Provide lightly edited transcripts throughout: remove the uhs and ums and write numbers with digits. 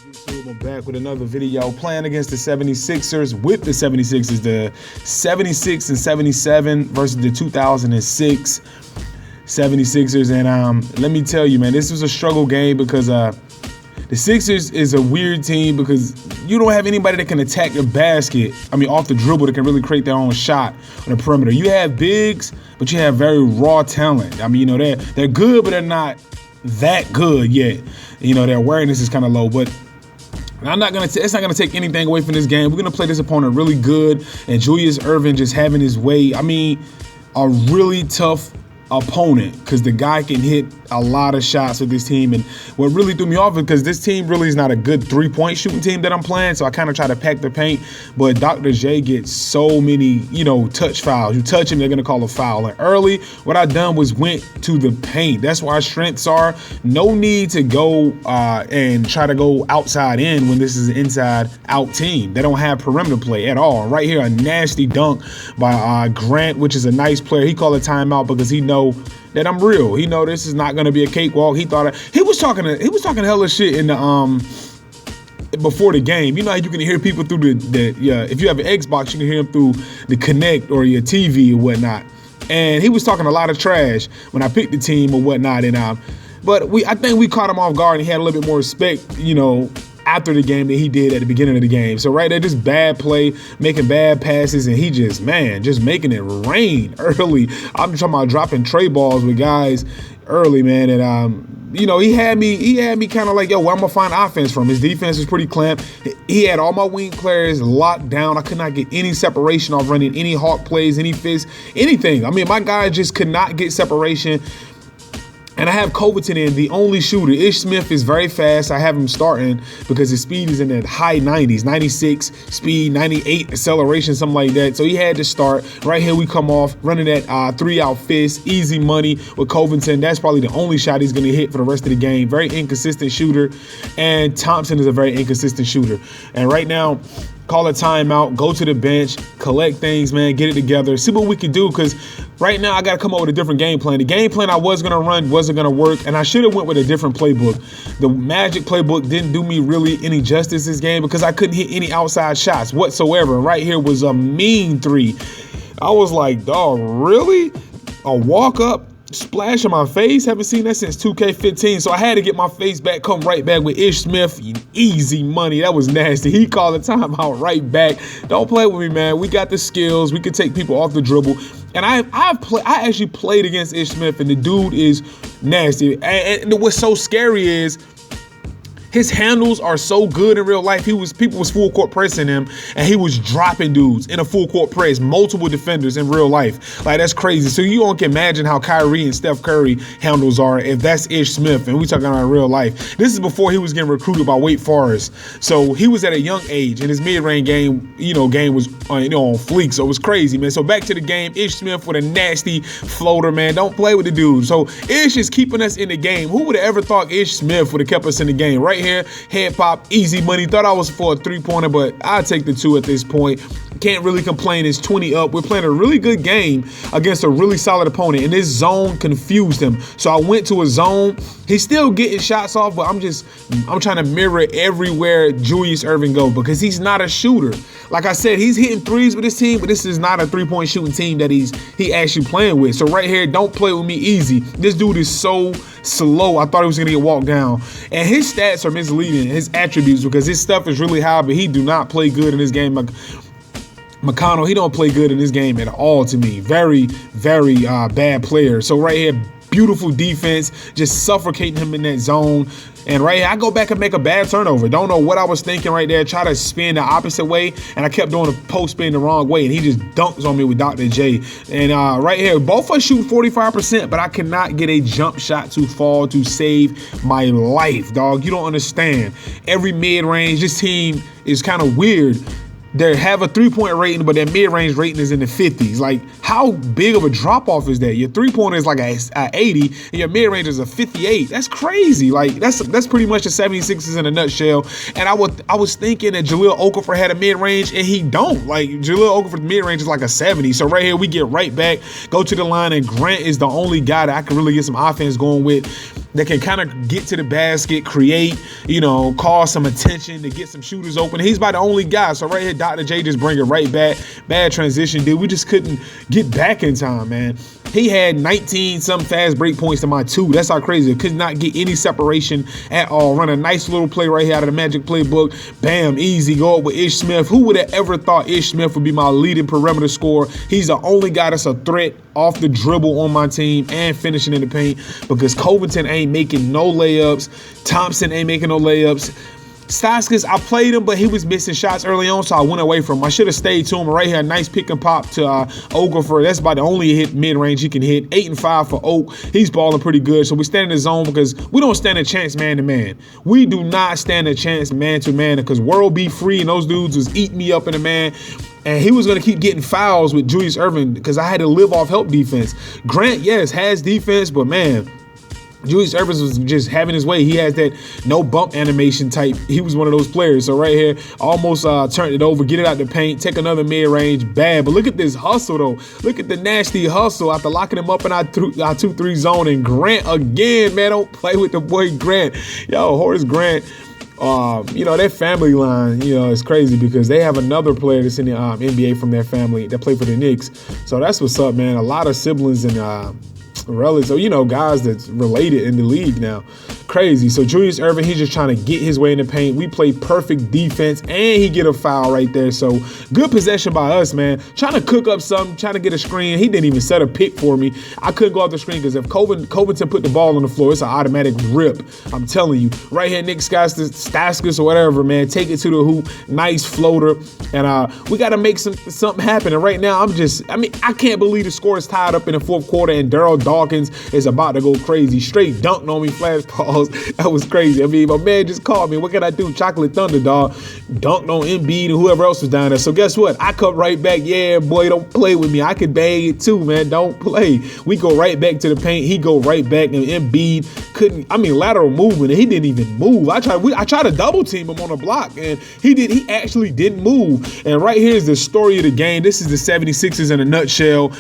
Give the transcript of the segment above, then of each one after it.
YouTube, I'm back with another video playing against the 76ers with the 76ers, the 76 and 77 versus the 2006 76ers. And let me tell you, man, this was a struggle game because the Sixers is a weird team because you don't have anybody that can attack your basket. I mean, off the dribble that can really create their own shot on the perimeter. You have bigs, but you have very raw talent. I mean, you know, they're good, but they're not that good yet. You know, their awareness is kind of low, but it's not gonna take anything away from this game. We're gonna play this opponent really good, and Julius Erving just having his way. I mean, a really tough opponent because the guy can hit a lot of shots with this team. And what really threw me off is because this team really is not a good three-point shooting team that I'm playing, so I kind of try to pack the paint. But Dr. J gets so many, touch fouls. You touch him, they're gonna call a foul. And early, what I done was went to the paint. That's where our strengths are. No need to go and try to go outside in when this is an inside-out team. They don't have perimeter play at all. Right here, a nasty dunk by Grant, which is a nice player. He called a timeout because he knows that I'm real. He know this is not going to be a cakewalk. He was talking hella shit in the before the game. You know how you can hear people through if you have an Xbox, you can hear them through the Connect or your TV or whatnot. And he was talking a lot of trash when I picked the team or whatnot. And but I think we caught him off guard, and he had a little bit more respect, after the game than he did at the beginning of the game. So right there, just bad play, making bad passes, and he just making it rain early. I'm talking about dropping tray balls with guys early, man. And he had me kind of like, yo, where I'm gonna find offense from? His defense was pretty clamped. He had all my wing players locked down. I could not get any separation off running any hawk plays, any fist, anything. I mean, my guy just could not get separation. And I have Covington in, the only shooter. Ish Smith is very fast. I have him starting because his speed is in the high 90s, 96 speed, 98 acceleration, something like that. So he had to start. Right here we come off running that three-out fist, easy money with Covington. That's probably the only shot he's going to hit for the rest of the game. Very inconsistent shooter. And Thompson is a very inconsistent shooter. And right now, call a timeout, go to the bench, collect things, man, get it together, see what we can do, because right now I got to come up with a different game plan. The game plan I was going to run wasn't going to work, and I should have went with a different playbook. The Magic playbook didn't do me really any justice this game because I couldn't hit any outside shots whatsoever. And right here was a mean three. I was like, dog, really? A walk-up? Splash on my face. Haven't seen that since 2K15. So I had to get my face back, come right back with Ish Smith. Easy money. That was nasty. He called the timeout right back. Don't play with me, man. We got the skills. We can take people off the dribble. And I actually played against Ish Smith, and the dude is nasty. And what's so scary is his handles are so good in real life. People was full court pressing him, and he was dropping dudes in a full court press, multiple defenders in real life. Like, that's crazy. So you don't can imagine how Kyrie and Steph Curry handles are if that's Ish Smith, and we talking about real life. This is before he was getting recruited by Wake Forest. So he was at a young age, and his mid-range game, game was on fleek. So it was crazy, man. So back to the game, Ish Smith with a nasty floater, man. Don't play with the dude. So Ish is keeping us in the game. Who would have ever thought Ish Smith would have kept us in the game? Right here, head pop, easy money. Thought I was for a three-pointer, but I'll take the two at this point. Can't really complain. It's 20 up. We're playing a really good game against a really solid opponent, and this zone confused him. So I went to a zone. He's still getting shots off, but I'm trying to mirror everywhere Julius Erving go because he's not a shooter. Like I said, he's hitting threes with his team, but this is not a three-point shooting team that he actually playing with. So right here, don't play with me easy. This dude is so slow. I thought he was going to get walked down. And his stats are misleading, his attributes, because his stuff is really high, but he do not play good in this game. McConnell, he don't play good in this game at all to me. Very, very bad player. So right here, beautiful defense, just suffocating him in that zone. And right here, I go back and make a bad turnover. Don't know what I was thinking right there. Try to spin the opposite way, and I kept doing a post spin the wrong way, and he just dunks on me with Dr. J. And right here, both of us shooting 45%, but I cannot get a jump shot to fall to save my life, dog. You don't understand. Every mid-range, this team is kind of weird. they have a 3-point rating, but their mid-range rating is in the 50s. Like, how big of a drop-off is that? Your 3-pointer is like a 80, and your mid-range is a 58. That's crazy. Like, that's pretty much the 76ers in a nutshell. And I was thinking that Jahlil Okafor had a mid-range, and he don't. Like, Jahlil Okafor's mid-range is like a 70. So right here, we get right back, go to the line, and Grant is the only guy that I can really get some offense going with, that can kind of get to the basket, create, cause some attention to get some shooters open. He's about the only guy. So right here, Dr. J just bring it right back. Bad transition, dude. We just couldn't get back in time, man. He had 19-some fast break points to my 2. That's how crazy. Could not get any separation at all. Run a nice little play right here out of the Magic playbook. Bam, easy. Go up with Ish Smith. Who would have ever thought Ish Smith would be my leading perimeter scorer? He's the only guy that's a threat off the dribble on my team and finishing in the paint, because Covington ain't making no layups. Thompson ain't making no layups. Stauskas, I played him, but he was missing shots early on, so I went away from him. I should have stayed to him. Right here, a nice pick and pop to Okafor. That's about the only hit mid-range he can hit. 8-5 for Oak. He's balling pretty good. So we stand in the zone because we don't stand a chance man-to-man. We do not stand a chance man-to-man, because World be free, and those dudes was eating me up in the man. And he was going to keep getting fouls with Julius Erving because I had to live off help defense. Grant, yes, has defense, but man, Julius Erving was just having his way. He has that no bump animation type. He was one of those players. So right here, almost turned it over, get it out the paint, take another mid-range, bad. But look at this hustle, though. Look at the nasty hustle after locking him up in our 2-3 zone. And Grant again, man, don't play with the boy Grant. Yo, Horace Grant. Their family line, is crazy because they have another player that's in the NBA from their family that played for the Knicks. So that's what's up, man. A lot of siblings and relatives, so guys that's related in the league now. Crazy. So Julius Erving, he's just trying to get his way in the paint. We play perfect defense, and he get a foul right there. So good possession by us, man. Trying to cook up something, trying to get a screen. He didn't even set a pick for me. I couldn't go off the screen because if Covington put the ball on the floor, it's an automatic rip. I'm telling you. Right here, Nick Stauskas or whatever, man. Take it to the hoop. Nice floater. And we got to make something happen. And right now, I can't believe the score is tied up in the fourth quarter, and Daryl Dawkins is about to go crazy. Straight dunked on me, flash calls. That was crazy. My man just called me. What can I do? Chocolate Thunder, dog. Dunked on Embiid and whoever else was down there. So guess what? I come right back. Yeah, boy, don't play with me. I can bang it too, man. Don't play. We go right back to the paint. He go right back, and Embiid couldn't. Lateral movement, and he didn't even move. I tried to double team him on a block, and he actually didn't move. And right here is the story of the game. This is the 76ers in a nutshell.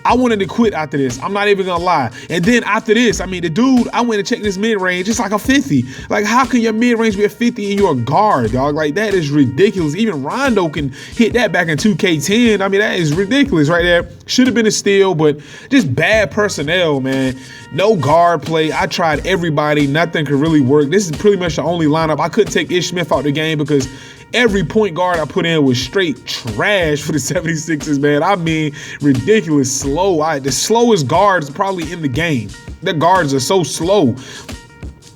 I wanted to quit after this. I'm not even gonna lie. And then after this, the dude, I went to check this mid-range. It's like a 50. Like, how can your mid-range be a 50 and you're a guard, dog? Like, that is ridiculous. Even Rondo can hit that back in 2K10. That is ridiculous right there. Should have been a steal, but just bad personnel, man. No guard play. I tried everybody. Nothing could really work. This is pretty much the only lineup. I couldn't take Ish Smith out the game because every point guard I put in was straight trash for the 76ers, man. Ridiculous slow. The slowest guards probably in the game. The guards are so slow.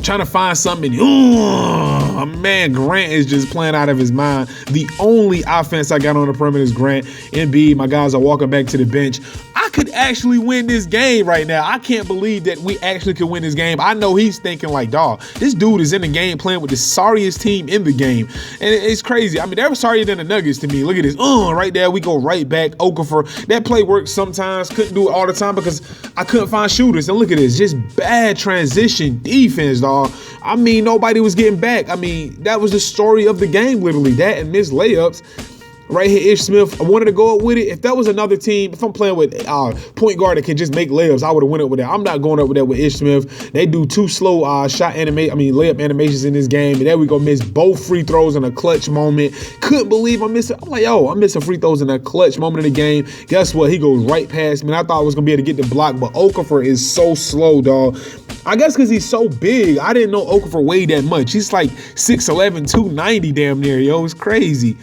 Trying to find something. Man, Grant is just playing out of his mind. The only offense I got on the perimeter is Grant. Embiid, my guys are walking back to the bench. I could actually win this game right now. I can't believe that we actually could win this game. I know he's thinking like, dog, this dude is in the game playing with the sorriest team in the game. And it's crazy. They were sorrier than the Nuggets to me. Look at this. Right there. We go right back. Okafor. That play works sometimes. Couldn't do it all the time because I couldn't find shooters. And look at this. Just bad transition defense, dog. Nobody was getting back. That was the story of the game, literally. That and missed layups. Right here, Ish Smith, I wanted to go up with it. If that was another team, if I'm playing with point guard that can just make layups, I would have went up with that. I'm not going up with that with Ish Smith. They do two slow layup animations in this game. And there we go, miss both free throws in a clutch moment. Couldn't believe I'm missing. I'm like, I'm missing free throws in a clutch moment in the game. Guess what? He goes right past me. I thought I was going to be able to get the block, but Okafor is so slow, dog. I guess because he's so big. I didn't know Okafor weighed that much. He's like 6'11", 290 damn near, yo. It's crazy.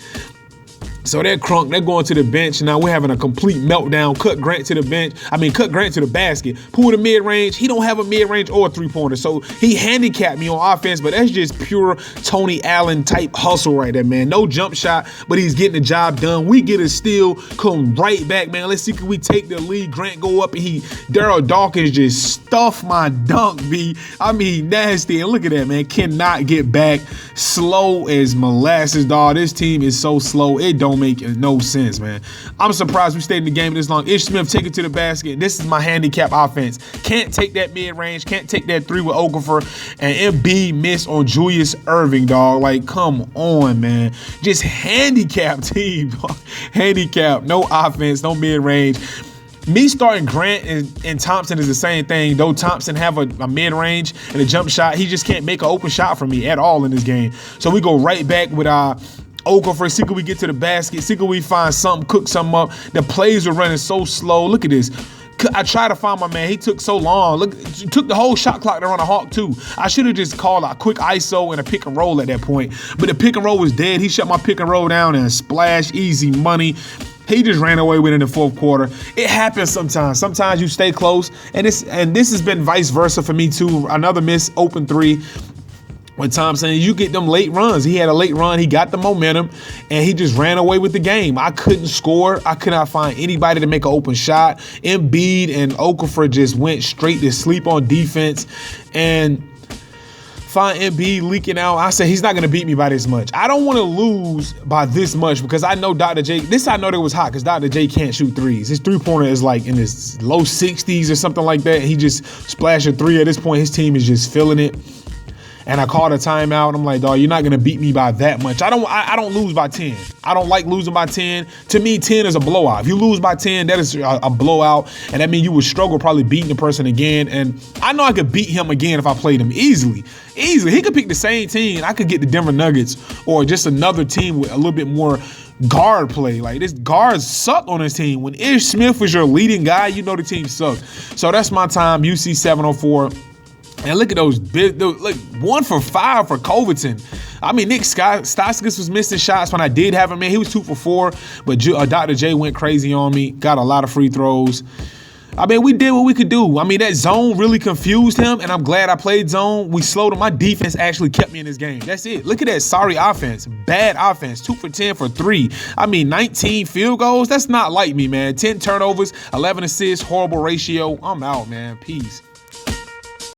So they're going to the bench. Now we're having a complete meltdown. Cut Grant to the bench. Cut Grant to the basket. Pull the mid-range. He don't have a mid-range or a three-pointer. So he handicapped me on offense, but that's just pure Tony Allen type hustle right there, man. No jump shot, but he's getting the job done. We get a steal, come right back, man. Let's see, can we take the lead? Grant go up, and Daryl Dawkins just stuffed my dunk, B. Nasty. And look at that, man. Cannot get back. Slow as molasses, dog. This team is so slow. It don't don't make no sense, man. I'm surprised we stayed in the game this long. Ish Smith take it to the basket. This is my handicap offense. Can't take that mid-range. Can't take that three with Okafor. And Embiid missed on Julius Erving, dog. Like, come on, man. Just handicap team, dog. Handicap. No offense, no mid-range. Me starting Grant and Thompson is the same thing. Though Thompson have a mid-range and a jump shot, he just can't make an open shot for me at all in this game. So we go right back with Okafor. See can we get to the basket. See can we find something, cook something up. The plays were running so slow. Look at this. I tried to find my man. He took so long. Look, took the whole shot clock to run a hawk too. I should have just called a quick ISO and a pick and roll at that point. But the pick and roll was dead. He shut my pick and roll down and splash, easy money. He just ran away with it in the fourth quarter. It happens sometimes. Sometimes you stay close. And this has been vice versa for me too. Another miss open three with Thompson. You get them late runs. He had a late run. He got the momentum and he just ran away with the game. I couldn't score. I could not find anybody to make an open shot. Embiid and Okafor just went straight to sleep on defense. And find Embiid leaking out. I said he's not going to beat me by this much. I don't want to lose by this much because I know Dr. J. This I know that was hot because Dr. J can't shoot threes. His three-pointer is like in his low 60s or something like that. He just splashed a three. At this point, his team is just feeling it. And I called a timeout. I'm like, dog, you're not going to beat me by that much. I don't lose by 10. I don't like losing by 10. To me, 10 is a blowout. If you lose by 10, that is a blowout. And that means you would struggle probably beating the person again. And I know I could beat him again if I played him easily. Easily. He could pick the same team. I could get the Denver Nuggets or just another team with a little bit more guard play. Like, this guards suck on this team. When Ish Smith was your leading guy, you know the team sucks. So that's my time, UC 704. And look at those big, look, 1 for 5 for Covington. I mean, Nick Stauskas was missing shots when I did have him, man. He was 2 for 4, but Dr. J went crazy on me, got a lot of free throws. I mean, we did what we could do. I mean, that zone really confused him, and I'm glad I played zone. We slowed him. My defense actually kept me in this game. That's it. Look at that sorry offense. Bad offense. 2 for 10 for 3. I mean, 19 field goals. That's not like me, man. 10 turnovers, 11 assists, horrible ratio. I'm out, man. Peace.